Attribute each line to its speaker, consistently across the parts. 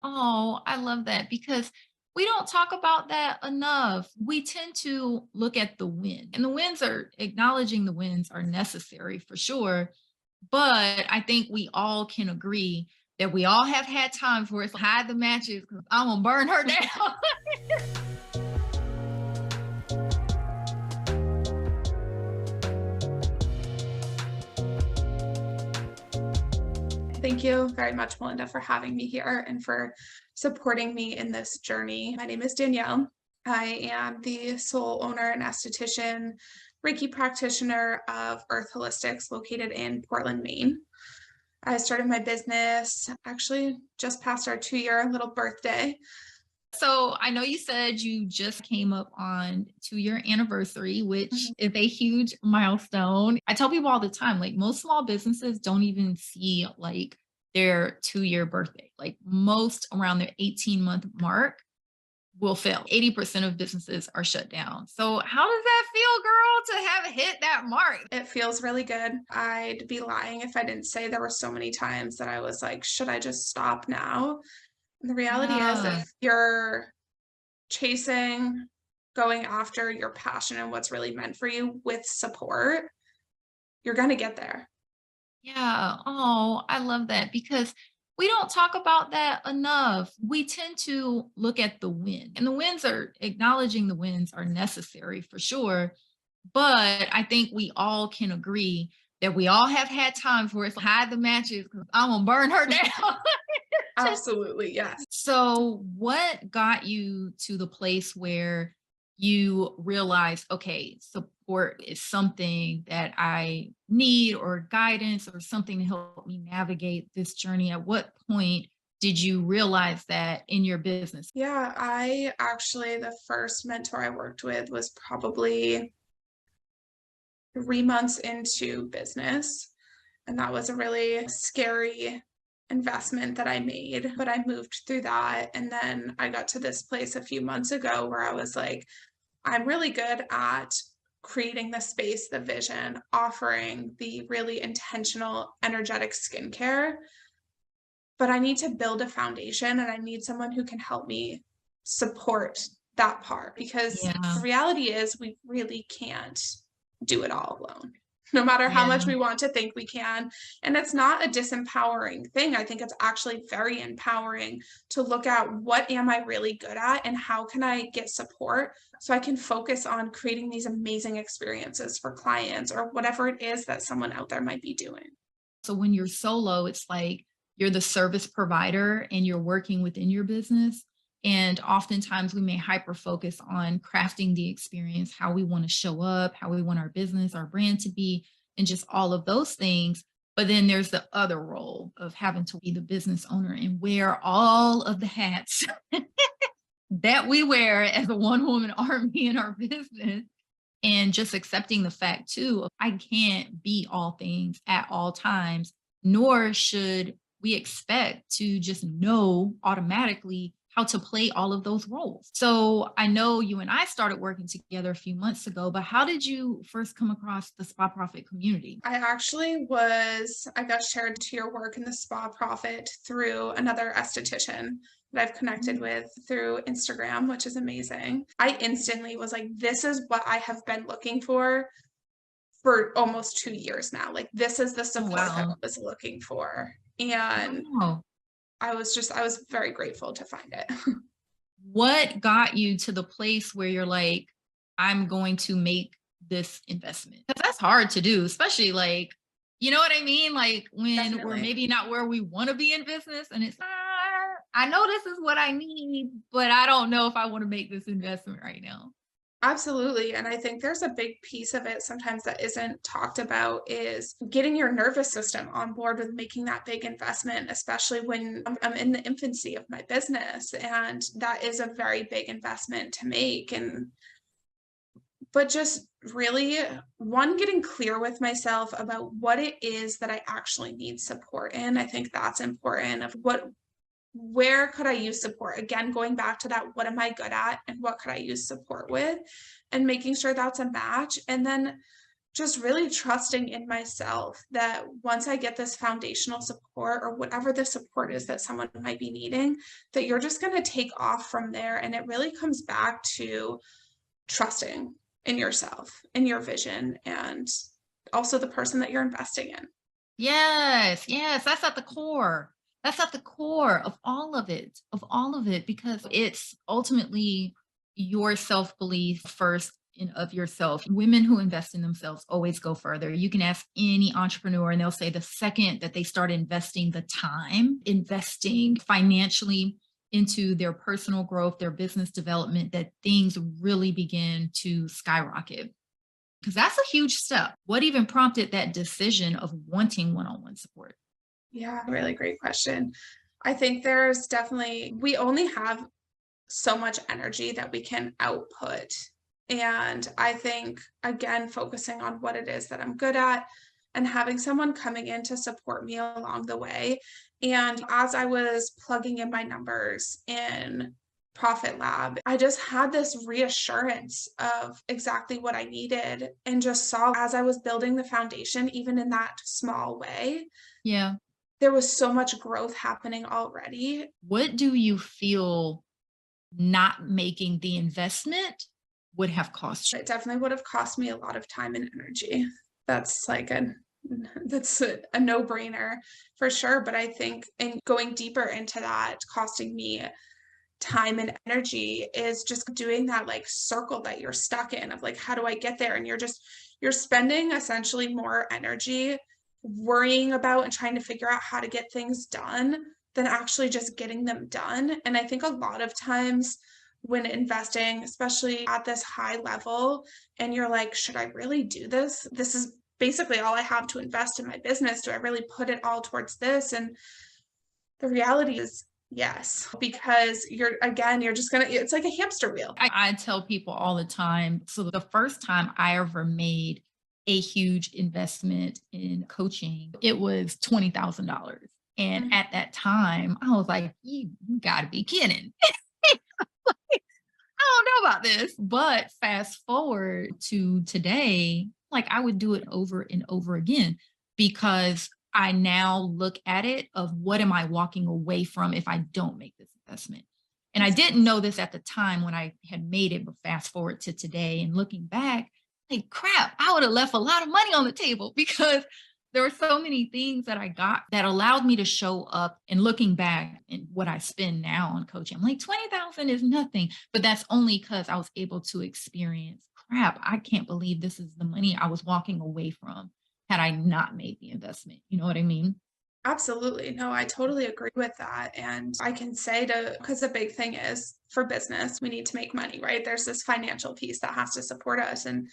Speaker 1: Oh, I love that because we don't talk about that enough. We tend to look at the win, and the wins are acknowledging the wins are necessary for sure. But I think we all can agree that we all have had times where it's hide the matches because I'm gonna burn her down.
Speaker 2: Thank you very much, Melinda, for having me here and for supporting me in this journey. My name is Danielle. I am the sole owner and esthetician, Reiki practitioner of Urth Holistics located in Portland, Maine. I started my business actually just past our 2-year little birthday.
Speaker 1: So I know you said you just came up on 2-year anniversary, which
Speaker 2: Mhm.
Speaker 1: is a huge milestone. I tell people all the time, like most small businesses don't even see like their 2-year birthday. Like most around their 18-month mark will fail. 80% of businesses are shut down. So how does that feel, girl, to have hit that mark?
Speaker 2: It feels really good. I'd be lying if I didn't say there were so many times that I was like, should I just stop now? And the reality is,
Speaker 1: Yeah.
Speaker 2: if you're chasing, going after your passion and what's really meant for you with support, you're going to get there.
Speaker 1: Yeah. Oh, I love that because we don't talk about that enough. We tend to look at the win, and the wins are acknowledging the wins are necessary for sure. But I think we all can agree that we all have had times where it's hide the matches because I'm gonna burn her down.
Speaker 2: Absolutely. Yes.
Speaker 1: So, what got you to the place where you realized, okay, support is something that I need, or guidance, or something to help me navigate this journey? At what point did you realize that in your business?
Speaker 2: Yeah. The first mentor I worked with was probably 3 months into business. And that was a really scary investment that I made, but I moved through that. And then I got to this place a few months ago where I was like, I'm really good at creating the space, the vision, offering the really intentional, energetic skincare, but I need to build a foundation and I need someone who can help me support that part because
Speaker 1: Yeah.
Speaker 2: the reality is we really can't do it all alone. No matter how much
Speaker 1: Yeah.
Speaker 2: we want to think we can. And it's not a disempowering thing. I think it's actually very empowering to look at what am I really good at and how can I get support so I can focus on creating these amazing experiences for clients or whatever it is that someone out there might be doing.
Speaker 1: So when you're solo, it's like you're the service provider and you're working within your business. And oftentimes we may hyper focus on crafting the experience, how we want to show up, how we want our business, our brand to be, and just all of those things. But then there's the other role of having to be the business owner and wear all of the hats that we wear as a one woman army in our business, and just accepting the fact too, I can't be all things at all times, nor should we expect to just know automatically how to play all of those roles. So I know you and I started working together a few months ago, but how did you first come across the Spa Profit community?
Speaker 2: I got shared to your work in the spa profit through another esthetician that I've connected
Speaker 1: Mm.
Speaker 2: with through Instagram, which is amazing. I instantly was like, this is what I have been looking for almost 2 years now. Like, this is the
Speaker 1: Oh,
Speaker 2: support that I
Speaker 1: wow.
Speaker 2: was looking for. And
Speaker 1: Wow.
Speaker 2: I was very grateful to find it.
Speaker 1: What got you to the place where you're like, I'm going to make this investment? Because that's hard to do, especially like, you know what I mean? Like when we're
Speaker 2: Definitely.
Speaker 1: maybe not where we want to be in business and it's, I know this is what I need, but I don't know if I want to make this investment right now.
Speaker 2: Absolutely. And I think there's a big piece of it sometimes that isn't talked about is getting your nervous system on board with making that big investment, especially when I'm in the infancy of my business. And that is a very big investment to make. But just really, one, getting clear with myself about what it is that I actually need support in. I think that's important of where could I use support? Again, going back to that, what am I good at and what could I use support with? And making sure that's a match. And then just really trusting in myself that once I get this foundational support or whatever the support is that someone might be needing, that you're just going to take off from there. And it really comes back to trusting in yourself, in your vision, and also the person that you're investing in.
Speaker 1: Yes, yes, that's at the core. That's at the core of all of it, because it's ultimately your self belief first in of yourself. Women who invest in themselves always go further. You can ask any entrepreneur, and they'll say the second that they start investing the time, investing financially into their personal growth, their business development, that things really begin to skyrocket. Because that's a huge step. What even prompted that decision of wanting one-on-one support?
Speaker 2: Yeah, really great question. I think there's definitely, we only have so much energy that we can output. And I think, again, focusing on what it is that I'm good at and having someone coming in to support me along the way. And as I was plugging in my numbers in Profit Lab, I just had this reassurance of exactly what I needed and just saw as I was building the foundation, even in that small way,
Speaker 1: Yeah.
Speaker 2: there was so much growth happening already.
Speaker 1: What do you feel not making the investment would have cost you?
Speaker 2: It definitely would have cost me a lot of time and energy. That's like a that's a no-brainer for sure. But I think in going deeper into that, costing me time and energy is just doing that like circle that you're stuck in of like, how do I get there? And you're spending essentially more energy worrying about and trying to figure out how to get things done than actually just getting them done. And I think a lot of times when investing, especially at this high level, and you're like, should I really do this? This is basically all I have to invest in my business. Do I really put it all towards this? And the reality is yes, because you're just gonna, it's like a hamster wheel.
Speaker 1: I tell people all the time. So the first time I ever made a huge investment in coaching, it was $20,000. And
Speaker 2: Mm.
Speaker 1: at that time, I was like, you gotta be kidding. I don't know about this. But fast forward to today, like I would do it over and over again, because I now look at it of what am I walking away from if I don't make this investment. And I didn't know this at the time when I had made it, but fast forward to today and looking back, like crap, I would have left a lot of money on the table because there were so many things that I got that allowed me to show up. And looking back and what I spend now on coaching, I'm like 20,000 is nothing, but that's only because I was able to experience crap. I can't believe this is the money I was walking away from had I not made the investment. You know what I mean?
Speaker 2: Absolutely. No, I totally agree with that. And I can say to, because the big thing is for business, we need to make money, right? There's this financial piece that has to support us. And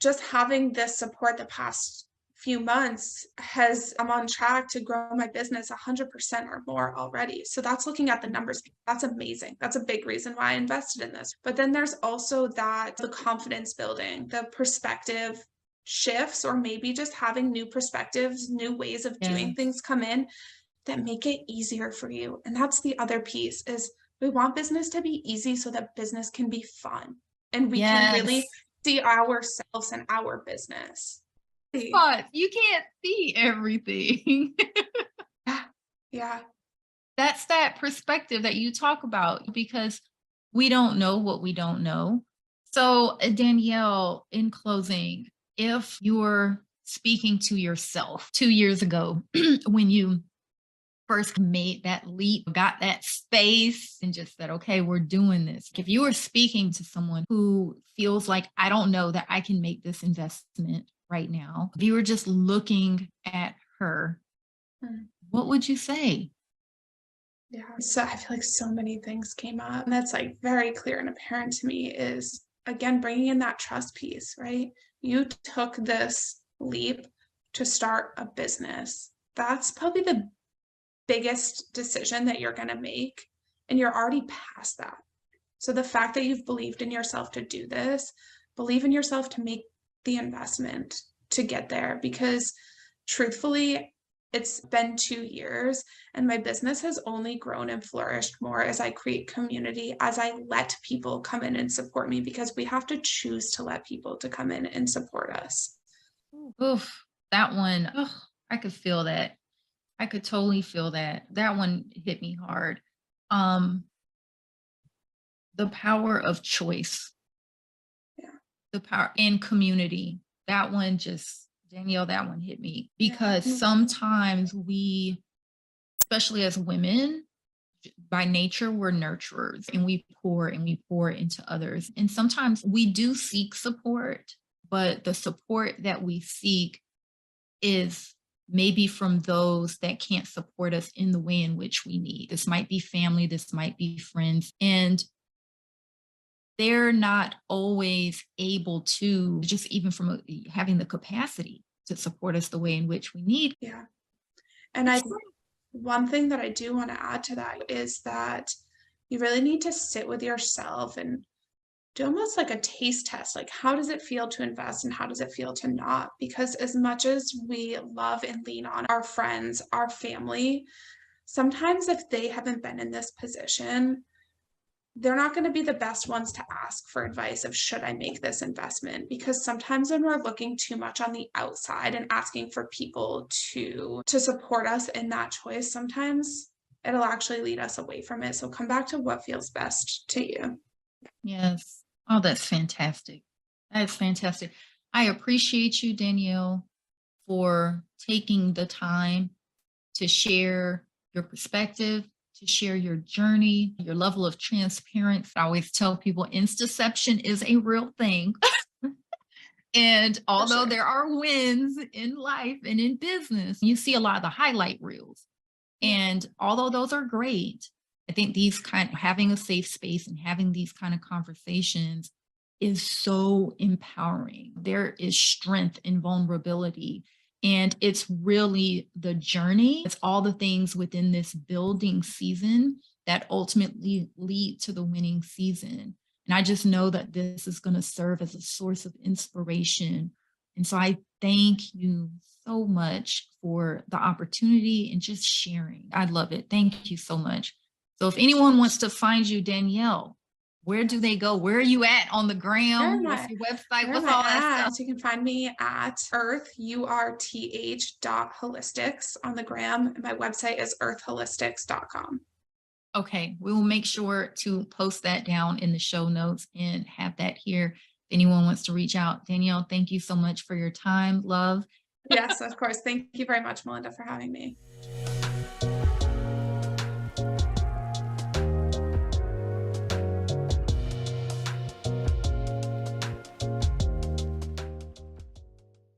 Speaker 2: just having this support the past few months has, I'm on track to grow my business 100% or more already. So that's looking at the numbers. That's amazing. That's a big reason why I invested in this. But then there's also that the confidence building, the perspective shifts, or maybe just having new perspectives, new ways of doing
Speaker 1: Yes.
Speaker 2: things come in that make it easier for you. And that's the other piece is we want business to be easy so that business can be fun and we can really
Speaker 1: Yes.
Speaker 2: see ourselves and our business.
Speaker 1: But you can't see everything.
Speaker 2: Yeah. Yeah.
Speaker 1: That's that perspective that you talk about, because we don't know what we don't know. So, Danielle, in closing, if you're speaking to yourself 2 years ago when you first made that leap, got that space, and just said, okay, we're doing this. If you were speaking to someone who feels like, I don't know that I can make this investment right now, if you were just looking at her,
Speaker 2: Mm.
Speaker 1: what would you say?
Speaker 2: Yeah. So I feel like so many things came up. And that's like very clear and apparent to me is again bringing in that trust piece, right? You took this leap to start a business. That's probably the biggest decision that you're going to make. And you're already past that. So the fact that you've believed in yourself to do this, believe in yourself to make the investment to get there. Because truthfully, it's been 2 years and my business has only grown and flourished more as I create community, as I let people come in and support me, because we have to choose to let people to come in and support us.
Speaker 1: Oof, that one, I could feel that. I could totally feel that. That one hit me hard. Um, the power of choice,
Speaker 2: Yeah.
Speaker 1: the power and community. That one just, Danielle, that one hit me
Speaker 2: Yeah.
Speaker 1: because sometimes we, especially as women, by nature, we're nurturers and we pour into others. And sometimes we do seek support, but the support that we seek is maybe from those that can't support us in the way in which we need. This might be family, this might be friends, and they're not always able to, just even from having the capacity to support us the way in which we need.
Speaker 2: Yeah. And I one thing that I do want to add to that is that you really need to sit with yourself and do almost like a taste test. Like, how does it feel to invest and how does it feel to not? Because as much as we love and lean on our friends, our family, sometimes if they haven't been in this position, they're not going to be the best ones to ask for advice of should I make this investment, because sometimes when we're looking too much on the outside and asking for people to support us in that choice, sometimes it'll actually lead us away from it. So come back to what feels best to you.
Speaker 1: Yes. Oh, that's fantastic. That's fantastic. I appreciate you, Danielle, for taking the time to share your perspective, to share your journey, your level of transparency. I always tell people Instaception is a real thing. And
Speaker 2: For
Speaker 1: although
Speaker 2: sure.
Speaker 1: there are wins in life and in business, you see a lot of the highlight reels.
Speaker 2: Yeah.
Speaker 1: And although those are great, I think these kind having a safe space and having these kind of conversations is so empowering. There is strength in vulnerability. And it's really the journey. It's all the things within this building season that ultimately lead to the winning season. And I just know that this is going to serve as a source of inspiration. And so I thank you so much for the opportunity and just sharing. I love it. Thank you so much. So if anyone wants to find you, Danielle, where do they go? Where are you at on the
Speaker 2: Where
Speaker 1: gram?
Speaker 2: am
Speaker 1: What's
Speaker 2: I?
Speaker 1: your website?
Speaker 2: Where am
Speaker 1: What's
Speaker 2: I
Speaker 1: all that stuff?
Speaker 2: at? So you can find me at Urth on the gram. And my website is urthholistics.com.
Speaker 1: Okay, we will make sure to post that down in the show notes and have that here. If anyone wants to reach out, Danielle, thank you so much for your time, love.
Speaker 2: Yes, of course. Thank you very much, Melinda, for having me.